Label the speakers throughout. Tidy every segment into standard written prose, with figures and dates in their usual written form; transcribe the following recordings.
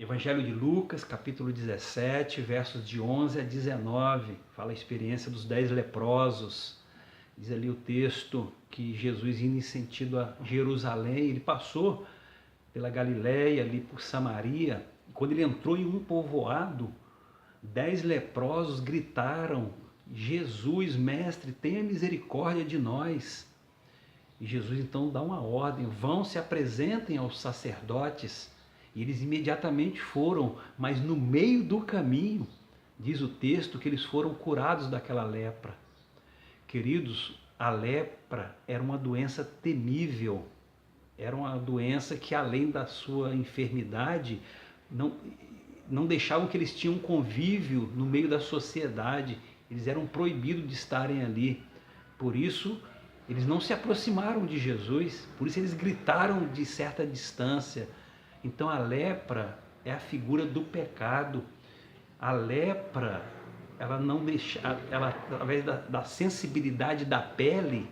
Speaker 1: Evangelho de Lucas, capítulo 17, versos de 11 a 19, fala a experiência dos 10 leprosos. Diz ali o texto que Jesus indo em sentido a Jerusalém, ele passou pela Galileia, ali por Samaria, e quando ele entrou em um povoado, 10 leprosos gritaram: Jesus, mestre, tenha misericórdia de nós. E Jesus então dá uma ordem: vão, se apresentem aos sacerdotes. E eles imediatamente foram, mas no meio do caminho, diz o texto, que eles foram curados daquela lepra. Queridos, a lepra era uma doença temível, era uma doença que, além da sua enfermidade, não deixavam que eles tinham convívio no meio da sociedade, eles eram proibidos de estarem ali. Por isso, eles não se aproximaram de Jesus, por isso eles gritaram de certa distância. Então a lepra é a figura do pecado. A lepra, ela não deixa, ela, através da sensibilidade da pele,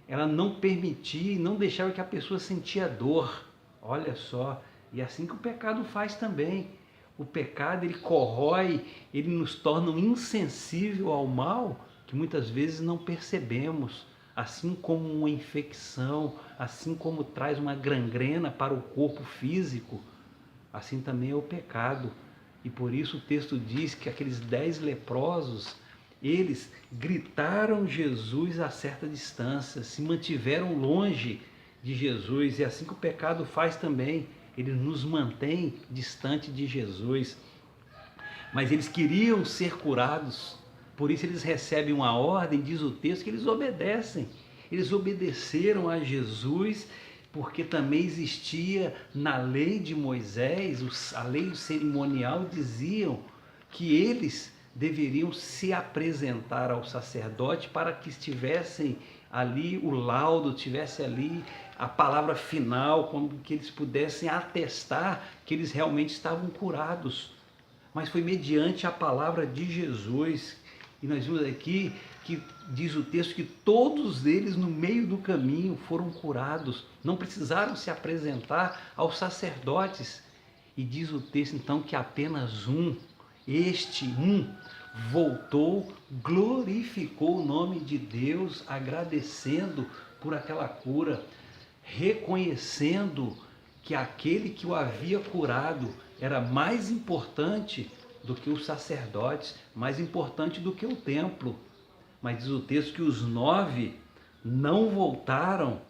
Speaker 1: ela não permitia, não deixava que a pessoa sentia dor. Olha só, e é assim que o pecado faz também. O pecado, ele corrói, ele nos torna insensível ao mal, que muitas vezes não percebemos. Assim como uma infecção, assim como traz uma gangrena para o corpo físico, assim também é o pecado. E por isso o texto diz que aqueles 10 leprosos, eles gritaram Jesus a certa distância, se mantiveram longe de Jesus. E é assim que o pecado faz também, ele nos mantém distante de Jesus. Mas eles queriam ser curados, por isso eles recebem uma ordem, diz o texto, que eles obedecem. Eles obedeceram a Jesus, porque também existia na lei de Moisés, a lei cerimonial diziam que eles deveriam se apresentar ao sacerdote para que estivessem ali o laudo, tivesse ali a palavra final, como que eles pudessem atestar que eles realmente estavam curados. Mas foi mediante a palavra de Jesus. E nós vimos aqui que diz o texto que todos eles no meio do caminho foram curados, não precisaram se apresentar aos sacerdotes. E diz o texto então que apenas este um, voltou, glorificou o nome de Deus, agradecendo por aquela cura, reconhecendo que aquele que o havia curado era mais importante do que os sacerdotes, mais importante do que o templo. Mas diz o texto que os 9 não voltaram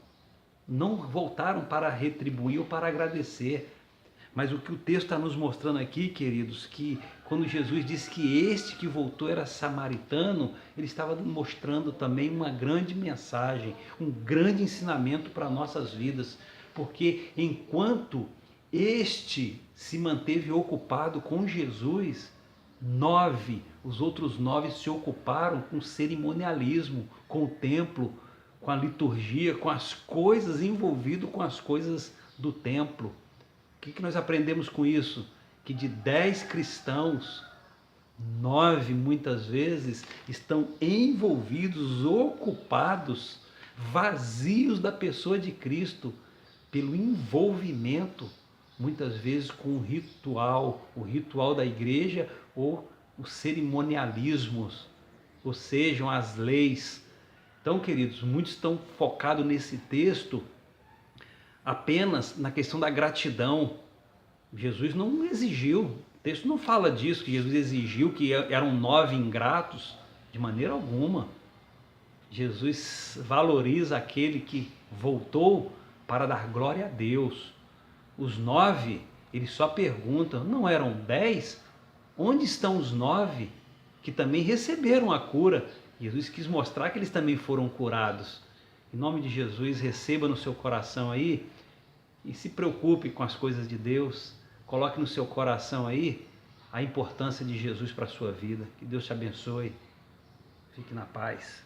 Speaker 1: para retribuir ou para agradecer. Mas o que o texto está nos mostrando aqui, queridos, que quando Jesus disse que este que voltou era samaritano, ele estava mostrando também uma grande mensagem, um grande ensinamento para nossas vidas. Porque enquanto este se manteve ocupado com Jesus, os outros 9 se ocuparam com o cerimonialismo, com o templo, com a liturgia, com as coisas envolvidas com as coisas do templo. O que nós aprendemos com isso? Que de 10 cristãos, 9 muitas vezes estão envolvidos, ocupados, vazios da pessoa de Cristo, pelo envolvimento, muitas vezes com o ritual da igreja ou os cerimonialismos, ou sejam as leis. Então, queridos, muitos estão focados nesse texto apenas na questão da gratidão. Jesus não exigiu, o texto não fala disso, que Jesus exigiu que eram 9 ingratos, de maneira alguma. Jesus valoriza aquele que voltou para dar glória a Deus. Os 9, eles só perguntam, não eram 10? Onde estão os 9 que também receberam a cura? Jesus quis mostrar que eles também foram curados. Em nome de Jesus, receba no seu coração aí e se preocupe com as coisas de Deus. Coloque no seu coração aí a importância de Jesus para a sua vida. Que Deus te abençoe. Fique na paz.